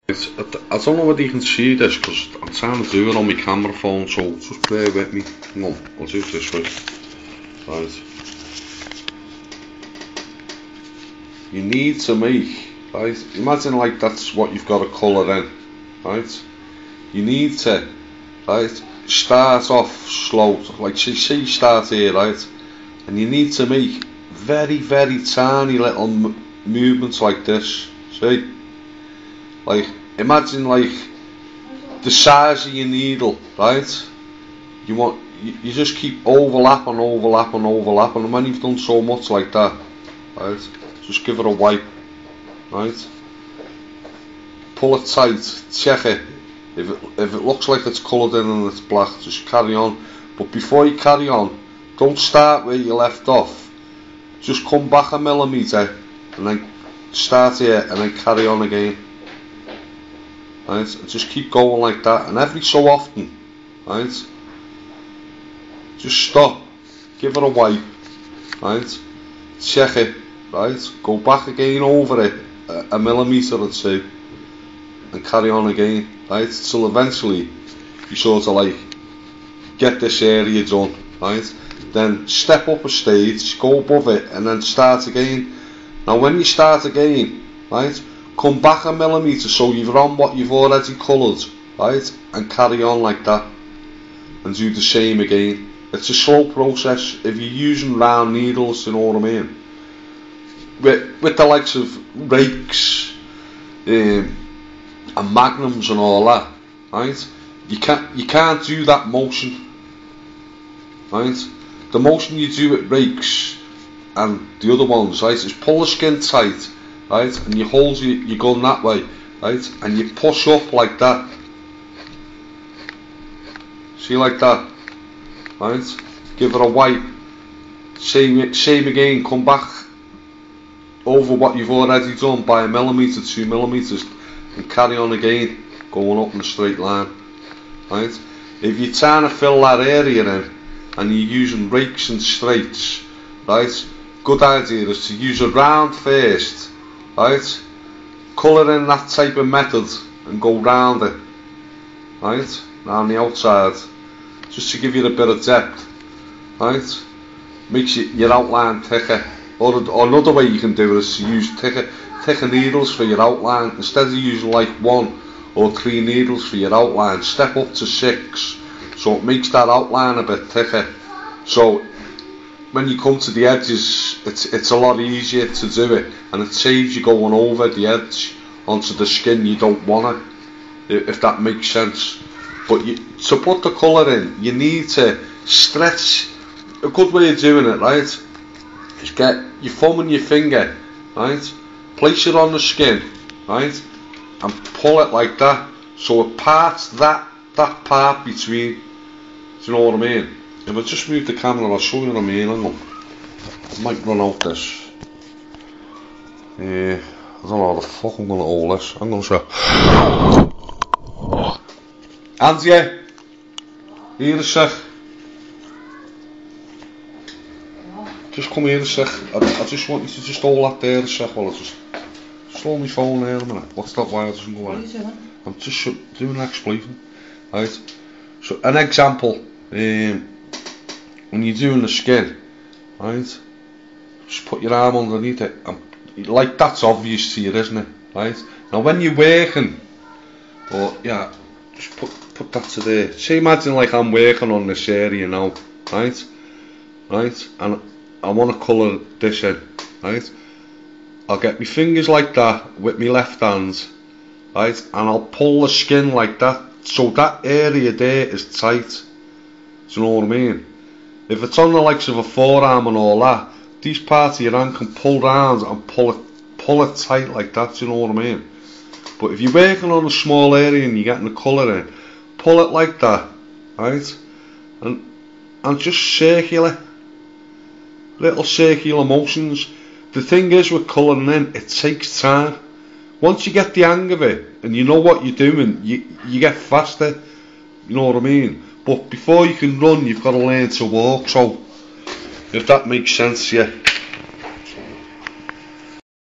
I don't know whether you can see this because I'm trying to do it on my camera phone, so just bear with me. Hang on, I'll do it this way. Right. You need to make, right, imagine like that's what you've got to colour in, right? You need to, right, start off slow, like say you start here, right, and you need to make very, very tiny little movements like this, see? Like, imagine like the size of your needle, right? You just keep overlapping, and when you've done so much like that, right, just give it a wipe, right? Pull it tight, check it. If it looks like it's coloured in and it's black, just carry on. But before you carry on, don't start where you left off. Just come back a millimetre and then start here and then carry on again. Right? And just keep going like that, and every so often, right, just stop, give it a wipe, right, check it, right, go back again over it a millimetre or two and carry on again, right, till eventually you sort of like get this area done, right. Then step up a stage, go above it, and then start again. Now when you start again, right, come back a millimetre so you've on what you've already coloured, right, and carry on like that and do the same again. It's a slow process if you're using round needles, you know what I mean. With the likes of rakes and magnums and all that, right, you can't do that motion, right. The motion you do with rakes and the other ones, right, is pull the skin tight, right, and you hold your gun that way, right, and you push up like that, see, like that, right, give it a wipe, same again, come back over what you've already done by a millimetre, 2 millimetres, and carry on again, going up in a straight line, right. If you're trying to fill that area in and you're using rakes and straights, right, good idea is to use a round first, right, colour in that type of method and go round it, right, round the outside, just to give you a bit of depth, right, makes your outline thicker. Or another way you can do it is to use thicker needles for your outline. Instead of using like 1 or 3 needles for your outline, step up to 6, so it makes that outline a bit thicker, so when you come to the edges, it's a lot easier to do it, and it saves you going over the edge onto the skin you don't want it, if that makes sense. But to put the colour in, you need to stretch. A good way of doing it, right, is get your thumb and your finger, right, place it on the skin, right, and pull it like that, so it parts that part between, do you know what I mean? If I just move the camera, I'll show you what I mean. Hang on. I might run out this. I don't know how the fuck I'm going to hold this. I'm going to show. Angie, here a sec. Just come here a sec. I just want you to just hold that there a sec while I just slow my phone there a minute. What's that wire doesn't go in? I'm just doing an explanation. Right. So an example. When you're doing the skin, right, just put your arm underneath it, and like that's obvious to you, isn't it, right? Now when you're working, or yeah, just put that to there. Say imagine like I'm working on this area now, right, and I want to colour this in, right, I'll get my fingers like that with my left hand, right, and I'll pull the skin like that, so that area there is tight. Do you know what I mean? If it's on the likes of a forearm and all that, these parts of your hand can pull round and pull it tight like that, do you know what I mean? But if you're working on a small area and you're getting the colour in, pull it like that, right? And just circular, little circular motions. The thing is with colouring in, it takes time. Once you get the hang of it and you know what you're doing, you get faster, you know what I mean? But before you can run, you've got to learn to walk, so if that makes sense, yeah.